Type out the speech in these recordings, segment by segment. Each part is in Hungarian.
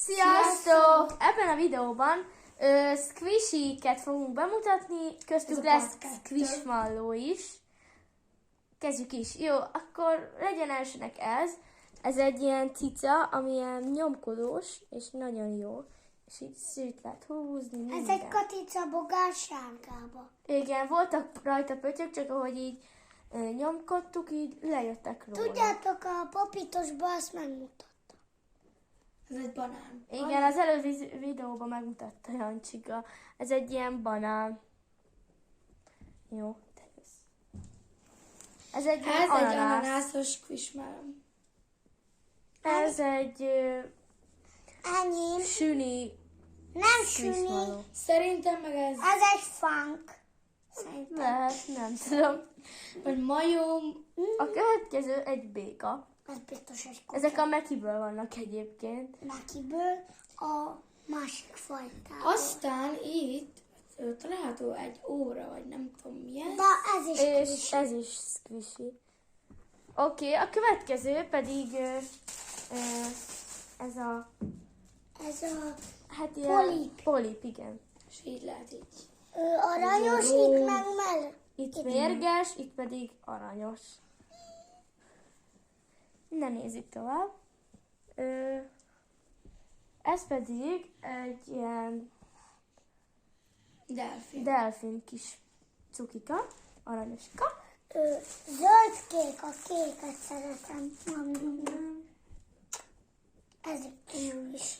Sziasztok! Ebben a videóban squishy-ket fogunk bemutatni, köztük lesz squishmallow is. Kezdjük is. Jó, akkor legyen elsőnek ez. Ez egy ilyen cica, ami ilyen nyomkodós, és nagyon jó. És így szűt lehet húzni. Minden. Ez egy katica bogár sárgába. Igen, voltak rajta pöttyök, csak ahogy így nyomkodtuk, így lejöttek róla. Tudjátok, a papitosban azt megmutatta. Ez egy banán. Igen, az előző videóban megmutatta Jancsika. Ez egy ilyen banán. Jó, te jössz. Ez egy ilyen ananászos squishmallow. Ez egy Enyém. süni Nem squishmallow. süni. Szerintem meg ez Ez egy funk. Szerintem. Lehet, nem tudom. vagy majom. A következő egy béka. Ez biztos egy kutya. Ezek a Mekiből vannak egyébként. Nekiből a másik fajtából. Aztán itt található egy óra, vagy nem tudom milyen. De ez is És squishy. ez is squishy. Oké, a következő pedig ez a Ez a hát ilyen Polip. polip, igen. És így lehet így. aranyos, Ez a itt róm. meg mell. Itt mérges, itt pedig aranyos. Ne nézzük tovább. Ez pedig egy ilyen delfin kis cukika, aranyoska. Zöld-kék, a kéket szeretem. Ez jó is.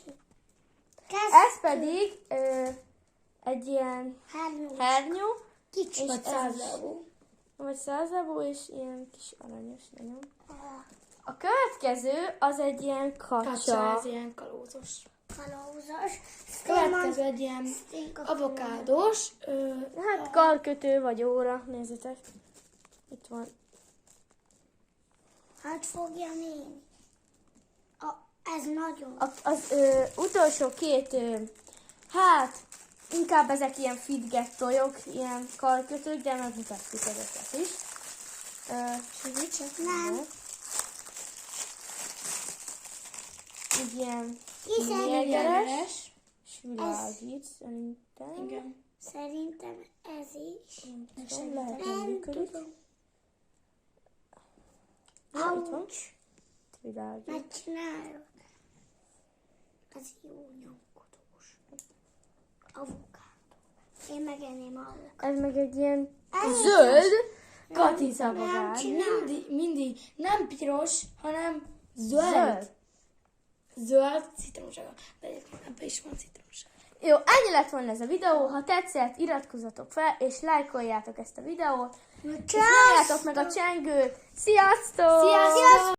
Ez pedig egy ilyen hernyó, Kicsi. és Vagy százlábú. vagy százlábú, és ilyen kis aranyos nagyon. A következő az egy ilyen Kacsa, kacsa. ez ilyen kalózos. Kalózos. Következő egy ilyen avokádós. Hát karkötő vagy óra, nézzétek. Itt van. Hát fogja néni. Ez nagyon. Az utolsó két, hát inkább ezek ilyen fitget tojok, ilyen karkötők, de megmutatjuk ezeket is. Segítsek? Nem. Így ilyen Hiszen mérgeres, és világít szerintem. Igen. Szerintem ez is. Nem tudom, lehet, hogy Nem működik. tudom. Ja, itt van. Ouch. Világít. Megcsinálod. Ez jó nyomkodós. Avokádó. Én megenném avokádót. Ez meg egy ilyen Ez zöld Nem katicabogár. csinál. Mindig nem piros, hanem zöld. Zöld. Zöld citromsága. De egyébként ebben is van citromsága. Jó, ennyi lett volna ez a videó. Ha tetszett, iratkozzatok fel, és lájkoljátok ezt a videót. És nyomjátok meg a csengőt. Sziasztok! Sziasztok!